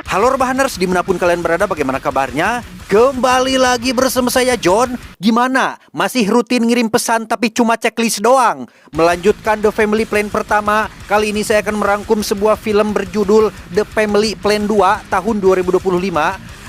Halo Rebahaners, dimanapun kalian berada, bagaimana kabarnya? Kembali lagi bersama saya John. Gimana? Masih rutin ngirim pesan tapi cuma checklist doang? Melanjutkan The Family Plan pertama, kali ini saya akan merangkum sebuah film berjudul The Family Plan 2 tahun 2025.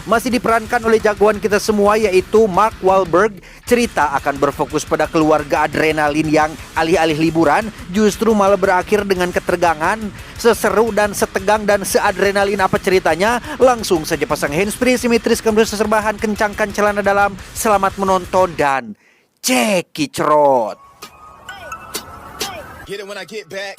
Masih diperankan oleh jagoan kita semua, yaitu Mark Wahlberg. Cerita akan berfokus pada keluarga adrenalin yang alih-alih liburan justru malah berakhir dengan ketegangan. Seseru dan setegang dan seadrenalin apa ceritanya? Langsung saja pasang handsfree, simetris, kemudian seserbahan, kencangkan celana dalam. Selamat menonton dan cekicrot. Get it when I get back.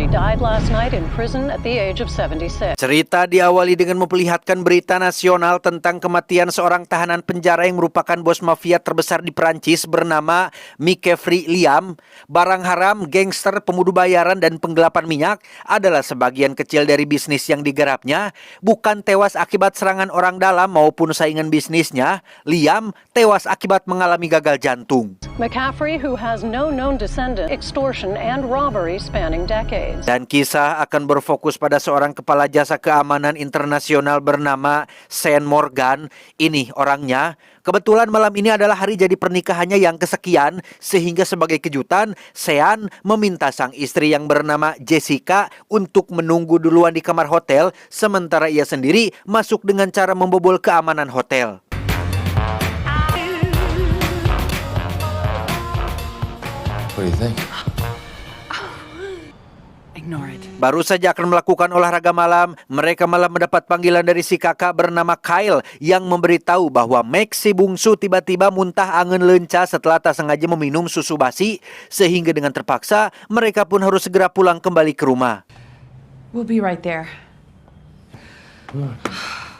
Died last night in prison at the age of 76. Cerita diawali dengan memperlihatkan berita nasional tentang kematian seorang tahanan penjara yang merupakan bos mafia terbesar di Perancis bernama McCaffrey Liam. Barang haram, gangster, pembunuh bayaran, dan penggelapan minyak adalah sebagian kecil dari bisnis yang digarapnya. Bukan tewas akibat serangan orang dalam maupun saingan bisnisnya, Liam tewas akibat mengalami gagal jantung. McCaffrey, who has no known descendant, extortion and robbery spanning decades. Dan kisah akan berfokus pada seorang kepala jasa keamanan internasional bernama Sean Morgan. Ini orangnya. Kebetulan malam ini adalah hari jadi pernikahannya yang kesekian, sehingga sebagai kejutan, Sean meminta sang istri yang bernama Jessica untuk menunggu duluan di kamar hotel, sementara ia sendiri masuk dengan cara membobol keamanan hotel. What do you think? Baru saja akan melakukan olahraga malam, mereka malah mendapat panggilan dari si kakak bernama Kyle yang memberitahu bahwa Max si bungsu tiba-tiba muntah angin lenca setelah tak sengaja meminum susu basi, sehingga dengan terpaksa mereka pun harus segera pulang kembali ke rumah. We'll be right there.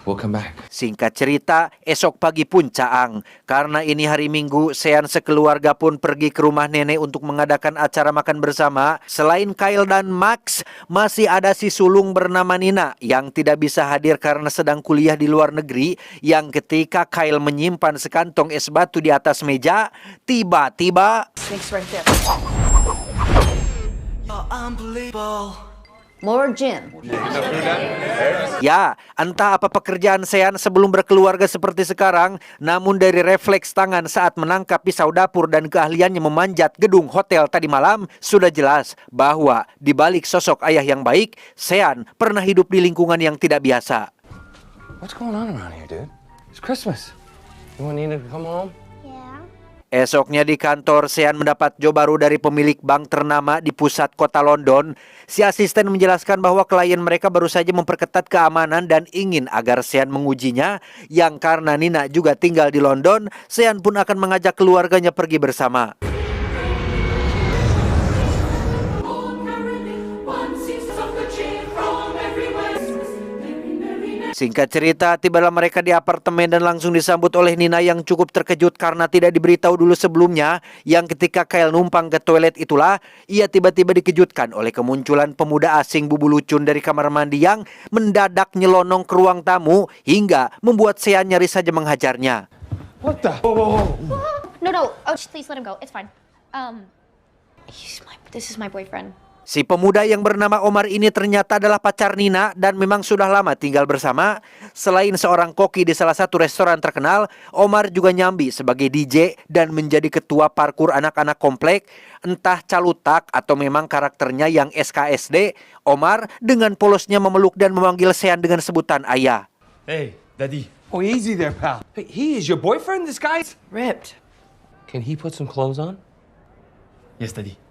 We'll come back. Singkat cerita, esok pagi pun caang. Karena ini hari Minggu, Sean sekeluarga pun pergi ke rumah nenek untuk mengadakan acara makan bersama. Selain Kyle dan Max, masih ada si sulung bernama Nina yang tidak bisa hadir karena sedang kuliah di luar negeri. Yang ketika Kyle menyimpan sekantong es batu di atas meja, tiba-tiba Snake's right there. More gin. ya, entah apa pekerjaan Sean sebelum berkeluarga seperti sekarang, namun dari refleks tangan saat menangkap pisau dapur dan keahliannya memanjat gedung hotel tadi malam, sudah jelas bahwa di balik sosok ayah yang baik, Sean pernah hidup di lingkungan yang tidak biasa. What's going on around here, dude? It's Christmas. You want Nina to come home? Esoknya di kantor, Sean mendapat job baru dari pemilik bank ternama di pusat kota London. Si asisten menjelaskan bahwa klien mereka baru saja memperketat keamanan dan ingin agar Sean mengujinya. Yang karena Nina juga tinggal di London, Sean pun akan mengajak keluarganya pergi bersama. Singkat cerita, tibalah mereka di apartemen dan langsung disambut oleh Nina yang cukup terkejut karena tidak diberitahu dulu sebelumnya. Yang ketika Kyle numpang ke toilet itulah, ia tiba-tiba dikejutkan oleh kemunculan pemuda asing bubu lucun dari kamar mandi yang mendadak nyelonong ke ruang tamu hingga membuat Sean nyaris saja menghajarnya. What the? Whoa. No. Oh, please let him go. It's fine. This is my boyfriend. Si pemuda yang bernama Omar ini ternyata adalah pacar Nina dan memang sudah lama tinggal bersama. Selain seorang koki di salah satu restoran terkenal, Omar juga nyambi sebagai DJ dan menjadi ketua parkur anak-anak komplek. Entah calutak atau memang karakternya yang SKSD, Omar dengan polosnya memeluk dan memanggil Sean dengan sebutan ayah. Hey, Daddy. Oh, easy there, pal. Hey, he is your boyfriend, this guy? Ripped. Can he put some clothes on? Yes, Daddy.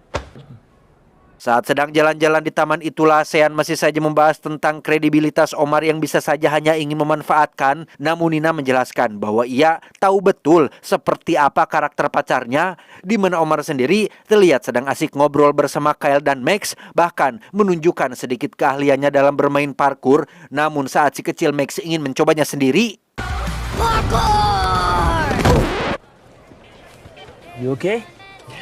Saat sedang jalan-jalan di taman itulah, Sean masih saja membahas tentang kredibilitas Omar yang bisa saja hanya ingin memanfaatkan. Namun Nina menjelaskan bahwa ia tahu betul seperti apa karakter pacarnya, di mana Omar sendiri terlihat sedang asik ngobrol bersama Kyle dan Max, bahkan menunjukkan sedikit keahliannya dalam bermain parkur. Namun saat si kecil Max ingin mencobanya sendiri, Parkour! You okay?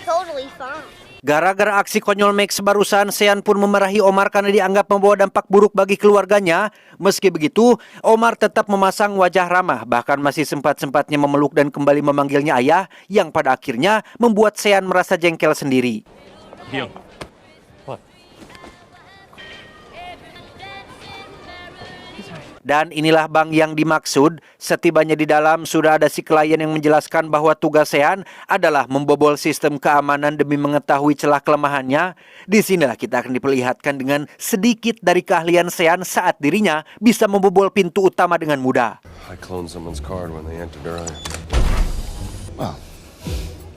Totally fine. Gara-gara aksi konyol Max barusan, Sean pun memarahi Omar karena dianggap membawa dampak buruk bagi keluarganya. Meski begitu, Omar tetap memasang wajah ramah, bahkan masih sempat-sempatnya memeluk dan kembali memanggilnya ayah, yang pada akhirnya membuat Sean merasa jengkel sendiri. Dion. Dan inilah Bang yang dimaksud. Setibanya di dalam, sudah ada si klien yang menjelaskan bahwa tugas Sean adalah membobol sistem keamanan demi mengetahui celah kelemahannya. Disinilah kita akan diperlihatkan dengan sedikit dari keahlian Sean saat dirinya bisa membobol pintu utama dengan mudah. I cloned someone's card when they entered earlier. Well,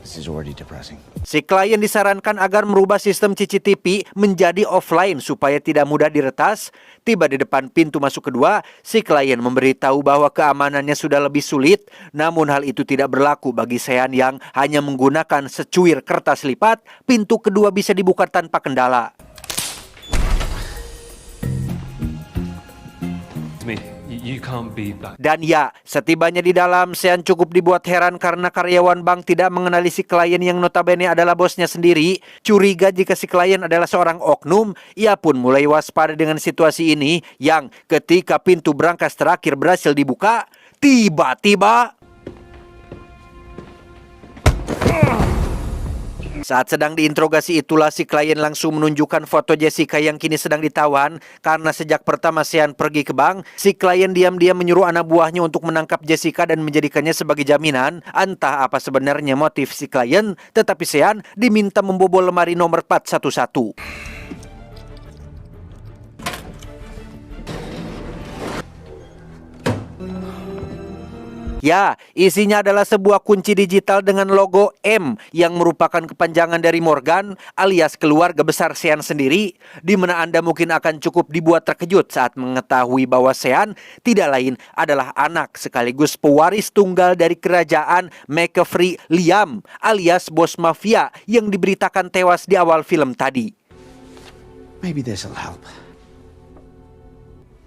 this is already depressing. Si klien disarankan agar merubah sistem CCTV menjadi offline supaya tidak mudah diretas. Tiba di depan pintu masuk kedua, si klien memberitahu bahwa keamanannya sudah lebih sulit. Namun hal itu tidak berlaku bagi Sean yang hanya menggunakan secuir kertas lipat. Pintu kedua bisa dibuka tanpa kendala. It's me. You can't be back. Dan ya, setibanya di dalam, Sean cukup dibuat heran karena karyawan bank tidak mengenali si klien yang notabene adalah bosnya sendiri. Curiga jika si klien adalah seorang oknum, ia pun mulai waspada dengan situasi ini yang ketika pintu brankas terakhir berhasil dibuka, tiba-tiba saat sedang diinterogasi itulah si klien langsung menunjukkan foto Jessica yang kini sedang ditawan. Karena sejak pertama Sean pergi ke bank, si klien diam-diam menyuruh anak buahnya untuk menangkap Jessica dan menjadikannya sebagai jaminan. Entah apa sebenarnya motif si klien, tetapi Sean diminta membobol lemari nomor 411. Ya, isinya adalah sebuah kunci digital dengan logo M yang merupakan kepanjangan dari Morgan alias keluarga besar Sean sendiri, di mana Anda mungkin akan cukup dibuat terkejut saat mengetahui bahwa Sean tidak lain adalah anak sekaligus pewaris tunggal dari kerajaan McCaffrey Liam alias bos mafia yang diberitakan tewas di awal film tadi. Maybe this'll help.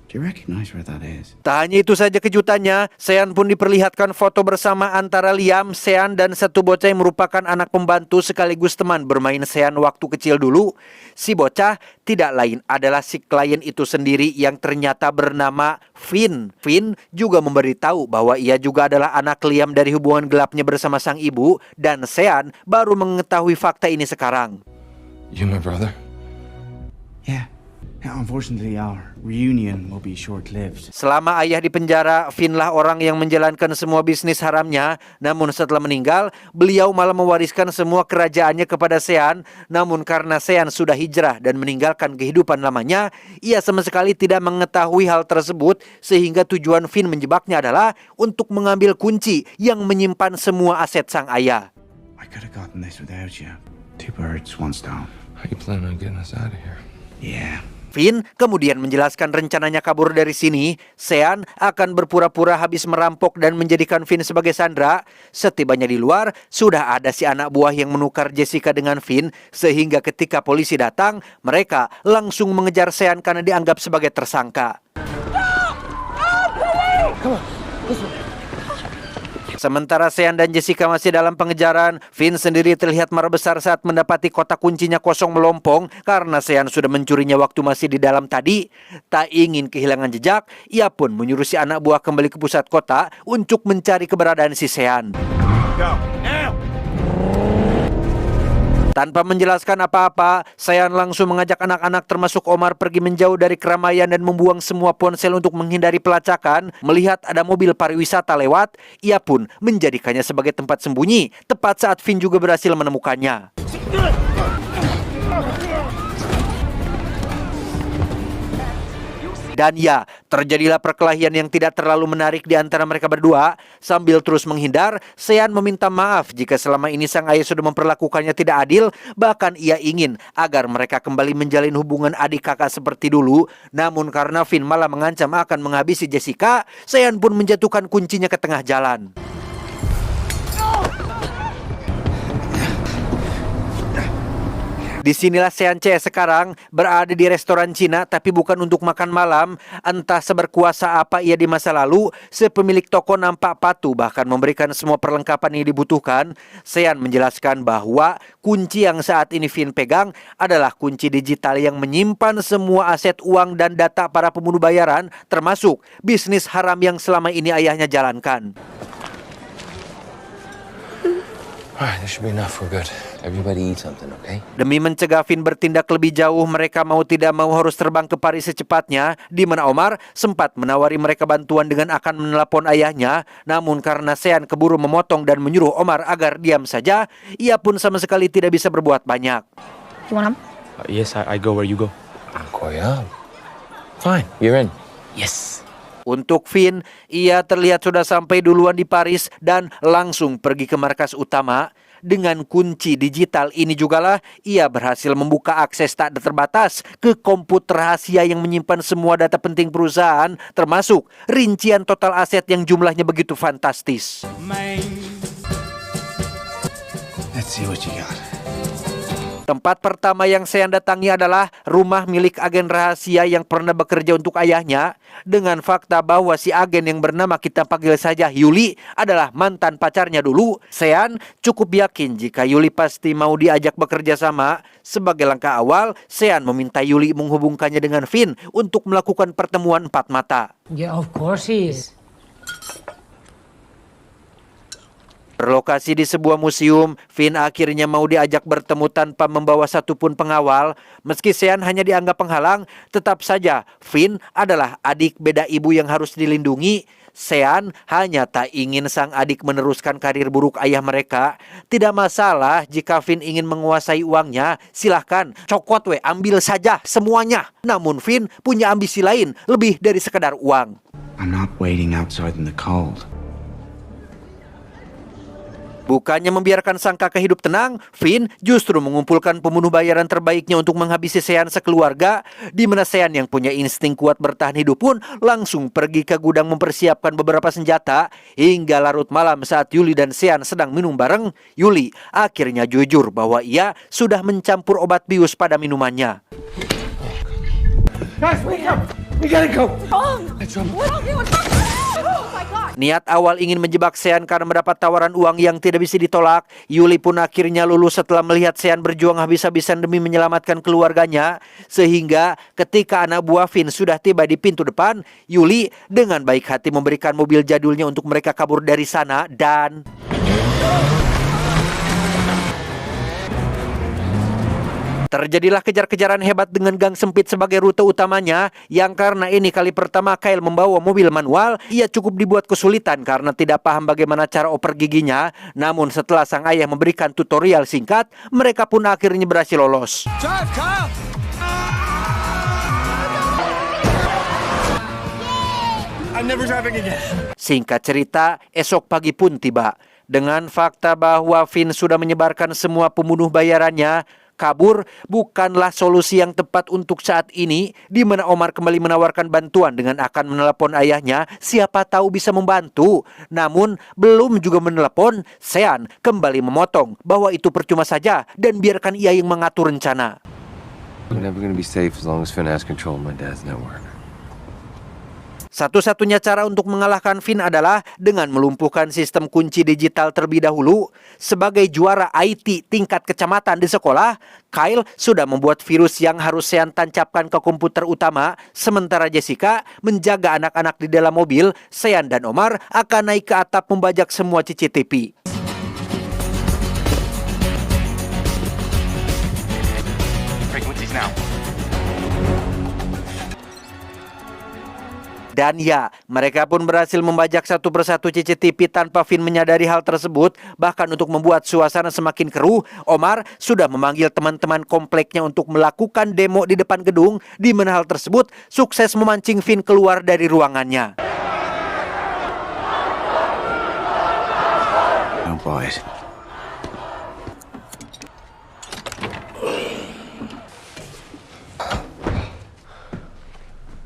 Do you recognize where that is? Tak hanya itu saja kejutannya, Sean pun diperlihatkan foto bersama antara Liam, Sean, dan satu bocah yang merupakan anak pembantu sekaligus teman bermain Sean waktu kecil dulu. Si bocah tidak lain adalah si klien itu sendiri yang ternyata bernama Finn. Finn juga memberitahu bahwa ia juga adalah anak Liam dari hubungan gelapnya bersama sang ibu, dan Sean baru mengetahui fakta ini sekarang. You my brother? Yeah. Unfortunately, our reunion will be short-lived. Selama ayah di penjara, Finn lah orang yang menjalankan semua bisnis haramnya. Namun setelah meninggal, beliau malah mewariskan semua kerajaannya kepada Sean. Namun karena Sean sudah hijrah dan meninggalkan kehidupan lamanya, ia sama sekali tidak mengetahui hal tersebut. Sehingga tujuan Finn menjebaknya adalah untuk mengambil kunci yang menyimpan semua aset sang ayah. I could have gotten this without you. Two birds, one stone. How you planning on getting us out of here? Yeah. Finn kemudian menjelaskan rencananya kabur dari sini. Sean akan berpura-pura habis merampok dan menjadikan Finn sebagai sandera. Setibanya di luar, sudah ada si anak buah yang menukar Jessica dengan Finn, sehingga ketika polisi datang, mereka langsung mengejar Sean karena dianggap sebagai tersangka. Sementara Sean dan Jessica masih dalam pengejaran, Finn sendiri terlihat marah besar saat mendapati kotak kuncinya kosong melompong karena Sean sudah mencurinya waktu masih di dalam tadi. Tak ingin kehilangan jejak, ia pun menyuruh si anak buah kembali ke pusat kota untuk mencari keberadaan si Sean. Tanpa menjelaskan apa-apa, Sean langsung mengajak anak-anak termasuk Omar pergi menjauh dari keramaian dan membuang semua ponsel untuk menghindari pelacakan. Melihat ada mobil pariwisata lewat, ia pun menjadikannya sebagai tempat sembunyi, tepat saat Finn juga berhasil menemukannya. Dan ya, terjadilah perkelahian yang tidak terlalu menarik di antara mereka berdua. Sambil terus menghindar, Sean meminta maaf jika selama ini sang ayah sudah memperlakukannya tidak adil. Bahkan ia ingin agar mereka kembali menjalin hubungan adik kakak seperti dulu. Namun karena Finn malah mengancam akan menghabisi Jessica, Sean pun menjatuhkan kuncinya ke tengah jalan. Disinilah Sean Che sekarang berada di restoran Cina tapi bukan untuk makan malam. Entah seberkuasa apa ia di masa lalu, sepemilik toko nampak patuh bahkan memberikan semua perlengkapan yang dibutuhkan. Sean menjelaskan bahwa kunci yang saat ini Finn pegang adalah kunci digital yang menyimpan semua aset uang dan data para pembunuh bayaran, termasuk bisnis haram yang selama ini ayahnya jalankan. Alright, this should be enough. We're good. Everybody eat something, okay? Demi mencegah Finn bertindak lebih jauh, mereka mau tidak mau harus terbang ke Paris secepatnya, di mana Omar sempat menawari mereka bantuan dengan akan menelpon ayahnya. Namun karena Sean keburu memotong dan menyuruh Omar agar diam saja, ia pun sama sekali tidak bisa berbuat banyak. You want them? Yes, I go where you go. Koya. Fine, you're in. Yes. Untuk Finn, ia terlihat sudah sampai duluan di Paris dan langsung pergi ke markas utama. Dengan kunci digital ini jugalah ia berhasil membuka akses tak terbatas ke komputer rahasia yang menyimpan semua data penting perusahaan, termasuk rincian total aset yang jumlahnya begitu fantastis. Let's see what you got. Tempat pertama yang saya datangi adalah rumah milik agen rahasia yang pernah bekerja untuk ayahnya. Dengan fakta bahwa si agen yang bernama kita panggil saja Yuli adalah mantan pacarnya dulu, Sean cukup yakin jika Yuli pasti mau diajak bekerja sama. Sebagai langkah awal, Sean meminta Yuli menghubungkannya dengan Finn untuk melakukan pertemuan empat mata. Yeah, of course he is. Berlokasi di sebuah museum, Finn akhirnya mau diajak bertemu tanpa membawa satupun pengawal. Meski Sean hanya dianggap penghalang, tetap saja Finn adalah adik beda ibu yang harus dilindungi. Sean hanya tak ingin sang adik meneruskan karir buruk ayah mereka. Tidak masalah jika Finn ingin menguasai uangnya, silahkan, cokot ambil saja semuanya. Namun Finn punya ambisi lain, lebih dari sekedar uang. I'm not waiting outside in the cold. Bukannya membiarkan sang kakak hidup tenang, Finn justru mengumpulkan pembunuh bayaran terbaiknya untuk menghabisi Sean sekeluarga. Di mana Sean yang punya insting kuat bertahan hidup pun langsung pergi ke gudang mempersiapkan beberapa senjata. Hingga larut malam saat Yuli dan Sean sedang minum bareng, Yuli akhirnya jujur bahwa ia sudah mencampur obat bius pada minumannya. Guys, wake up! We gotta go! Niat awal ingin menjebak Sean karena mendapat tawaran uang yang tidak bisa ditolak. Yuli pun akhirnya lulus setelah melihat Sean berjuang habis-habisan demi menyelamatkan keluarganya. Sehingga ketika anak buah Finn sudah tiba di pintu depan, Yuli dengan baik hati memberikan mobil jadulnya untuk mereka kabur dari sana dan... terjadilah kejar-kejaran hebat dengan gang sempit sebagai rute utamanya, yang karena ini kali pertama Kyle membawa mobil manual, ia cukup dibuat kesulitan karena tidak paham bagaimana cara oper giginya. Namun setelah sang ayah memberikan tutorial singkat, mereka pun akhirnya berhasil lolos. Drive, Kyle! I'm never driving again. Singkat cerita, esok pagi pun tiba. Dengan fakta bahwa Finn sudah menyebarkan semua pembunuh bayarannya, kabur bukanlah solusi yang tepat untuk saat ini, di mana Omar kembali menawarkan bantuan dengan akan menelepon ayahnya, siapa tahu bisa membantu. Namun belum juga menelepon, Sean kembali memotong bahwa itu percuma saja dan biarkan ia yang mengatur rencana. We're never gonna be safe as long as Finn has control of my dad's network. Satu-satunya cara untuk mengalahkan Finn adalah dengan melumpuhkan sistem kunci digital terlebih dahulu. Sebagai juara IT tingkat kecamatan di sekolah, Kyle sudah membuat virus yang harus Sean tancapkan ke komputer utama. Sementara Jessica menjaga anak-anak di dalam mobil, Sean dan Omar akan naik ke atap membajak semua CCTV. Frequencies now. Dan ya, mereka pun berhasil membajak satu persatu CCTV tanpa Finn menyadari hal tersebut. Bahkan untuk membuat suasana semakin keruh, Omar sudah memanggil teman-teman kompleknya untuk melakukan demo di depan gedung, di mana hal tersebut sukses memancing Finn keluar dari ruangannya. Oh, boys.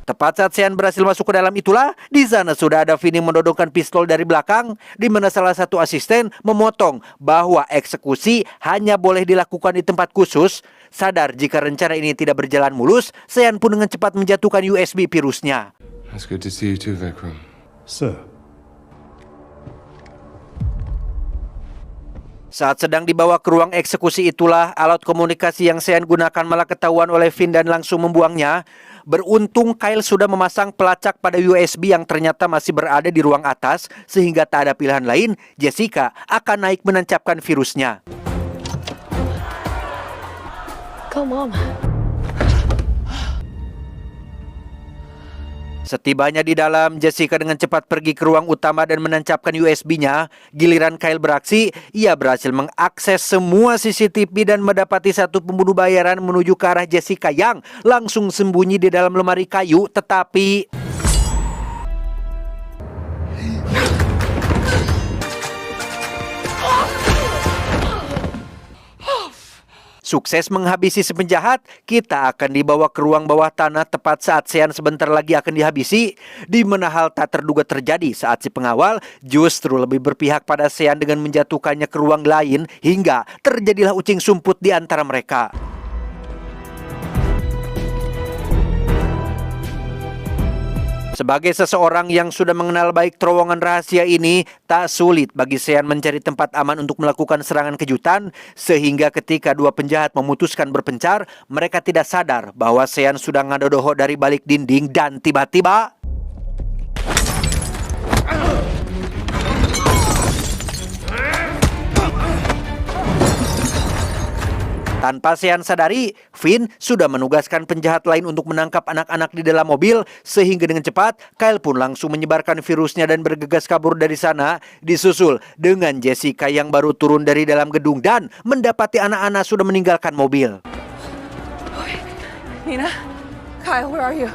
Tepat saat Sean berhasil masuk ke dalam itulah, di sana sudah ada Finn yang menodongkan pistol dari belakang, di mana salah satu asisten memotong bahwa eksekusi hanya boleh dilakukan di tempat khusus. Sadar jika rencana ini tidak berjalan mulus, Sean pun dengan cepat menjatuhkan USB virusnya. It's good to see you too, Vikram. Sir. Saat sedang dibawa ke ruang eksekusi itulah alat komunikasi yang Sean gunakan malah ketahuan oleh Finn dan langsung membuangnya. Beruntung Kyle sudah memasang pelacak pada USB yang ternyata masih berada di ruang atas, sehingga tak ada pilihan lain, Jessica akan naik menancapkan virusnya. Go, Mom. Setibanya di dalam, Jessica dengan cepat pergi ke ruang utama dan menancapkan USB-nya. Giliran Kyle beraksi, ia berhasil mengakses semua CCTV dan mendapati satu pembunuh bayaran menuju ke arah Jessica yang langsung sembunyi di dalam lemari kayu, tetapi sukses menghabisi si penjahat, kita akan dibawa ke ruang bawah tanah tepat saat Sean sebentar lagi akan dihabisi, di mana hal tak terduga terjadi saat si pengawal justru lebih berpihak pada Sean dengan menjatuhkannya ke ruang lain hingga terjadilah ucing sumput di antara mereka. Sebagai seseorang yang sudah mengenal baik terowongan rahasia ini, tak sulit bagi Sean mencari tempat aman untuk melakukan serangan kejutan, sehingga ketika dua penjahat memutuskan berpencar, mereka tidak sadar bahwa Sean sudah ngadodoho dari balik dinding dan tiba-tiba tanpa Sean sadari, Finn sudah menugaskan penjahat lain untuk menangkap anak-anak di dalam mobil, sehingga dengan cepat, Kyle pun langsung menyebarkan virusnya dan bergegas kabur dari sana, disusul dengan Jessica yang baru turun dari dalam gedung dan mendapati anak-anak sudah meninggalkan mobil. Nina? Kyle, where are you?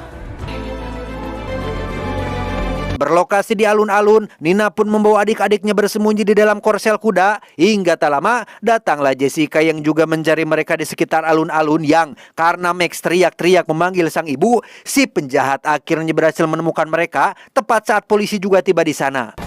Berlokasi di alun-alun, Nina pun membawa adik-adiknya bersembunyi di dalam korsel kuda. Hingga tak lama, datanglah Jessica yang juga mencari mereka di sekitar alun-alun yang karena Max teriak-teriak memanggil sang ibu, si penjahat akhirnya berhasil menemukan mereka tepat saat polisi juga tiba di sana.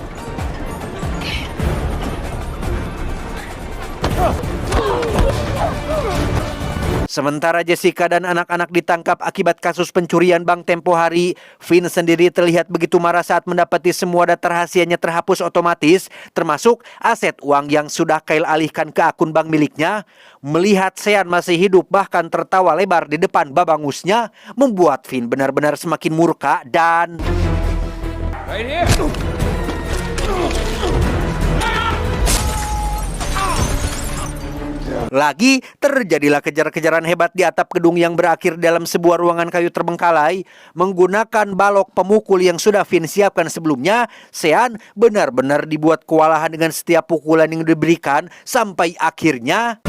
Sementara Jessica dan anak-anak ditangkap akibat kasus pencurian bank tempo hari, Finn sendiri terlihat begitu marah saat mendapati semua data rahasianya terhapus otomatis, termasuk aset uang yang sudah Kyle alihkan ke akun bank miliknya. Melihat Sean masih hidup bahkan tertawa lebar di depan babangusnya, membuat Finn benar-benar semakin murka dan Right here! lagi terjadilah kejar-kejaran hebat di atap gedung yang berakhir dalam sebuah ruangan kayu terbengkalai. Menggunakan balok pemukul yang sudah Finn siapkan sebelumnya, Sean benar-benar dibuat kewalahan dengan setiap pukulan yang diberikan sampai akhirnya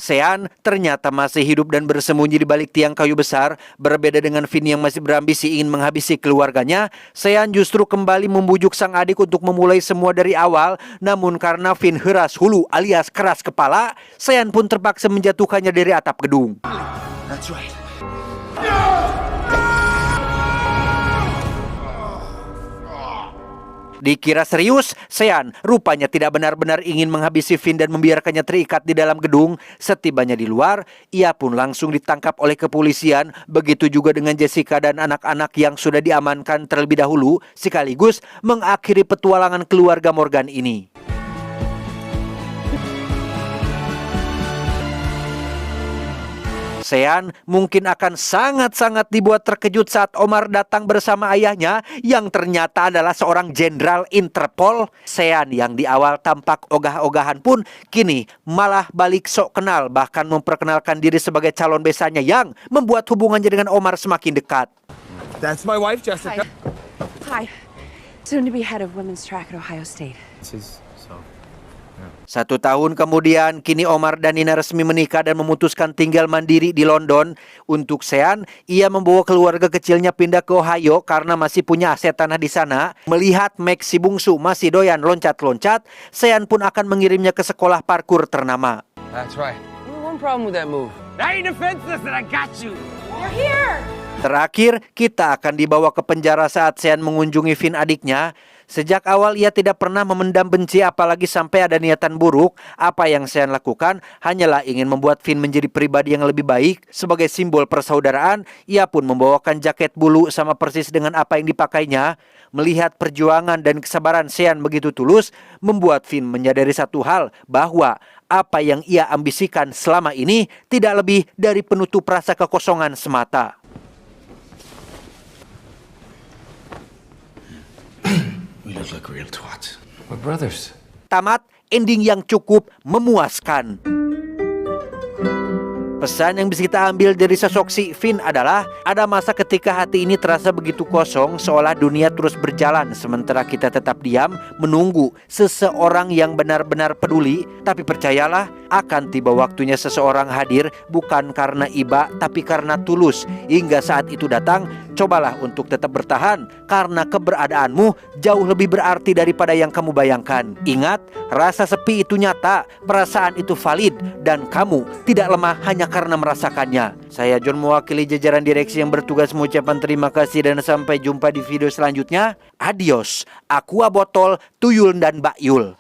Sean ternyata masih hidup dan bersembunyi di balik tiang kayu besar. Berbeda dengan Finn yang masih berambisi ingin menghabisi keluarganya, Sean justru kembali membujuk sang adik untuk memulai semua dari awal. Namun karena Finn heras hulu alias keras kepala, Sean pun terpaksa menjatuhkannya dari atap gedung. That's right. Dikira serius, Sean rupanya tidak benar-benar ingin menghabisi Finn dan membiarkannya terikat di dalam gedung. Setibanya di luar, ia pun langsung ditangkap oleh kepolisian. Begitu juga dengan Jessica dan anak-anak yang sudah diamankan terlebih dahulu, sekaligus mengakhiri petualangan keluarga Morgan ini. Sean mungkin akan sangat-sangat dibuat terkejut saat Omar datang bersama ayahnya yang ternyata adalah seorang jenderal Interpol. Sean yang di awal tampak ogah-ogahan pun kini malah balik sok kenal, bahkan memperkenalkan diri sebagai calon besannya yang membuat hubungannya dengan Omar semakin dekat. That's my wife, Jessica. Hi. Soon to be head of women's track at Ohio State. 1 tahun kemudian, kini Omar dan Nina resmi menikah dan memutuskan tinggal mandiri di London. Untuk Sean, ia membawa keluarga kecilnya pindah ke Ohio karena masih punya aset tanah di sana. Melihat Max si bungsu masih doyan loncat-loncat, Sean pun akan mengirimnya ke sekolah parkur ternama. That's right. Only one problem with that move. I ain't defenseless and I got you. You're here! Terakhir, kita akan dibawa ke penjara saat Sean mengunjungi Finn adiknya. Sejak awal ia tidak pernah memendam benci apalagi sampai ada niatan buruk. Apa yang Sean lakukan hanyalah ingin membuat Finn menjadi pribadi yang lebih baik. Sebagai simbol persaudaraan, ia pun membawakan jaket bulu sama persis dengan apa yang dipakainya. Melihat perjuangan dan kesabaran Sean begitu tulus, membuat Finn menyadari satu hal, bahwa apa yang ia ambisikan selama ini tidak lebih dari penutup rasa kekosongan semata. We look like real twats. We're brothers. Tamat, ending yang cukup memuaskan. Pesan yang bisa kita ambil dari sosok si Finn adalah ada masa ketika hati ini terasa begitu kosong, seolah dunia terus berjalan sementara kita tetap diam menunggu seseorang yang benar-benar peduli. Tapi percayalah, akan tiba waktunya seseorang hadir bukan karena iba tapi karena tulus. Hingga saat itu datang, cobalah untuk tetap bertahan karena keberadaanmu jauh lebih berarti daripada yang kamu bayangkan. Ingat, rasa sepi itu nyata, perasaan itu valid, dan kamu tidak lemah hanya karena merasakannya. Saya John mewakili jajaran direksi yang bertugas mengucapkan terima kasih dan sampai jumpa di video selanjutnya. Adios. Aqua Botol, Tuyul dan Mbak Yul.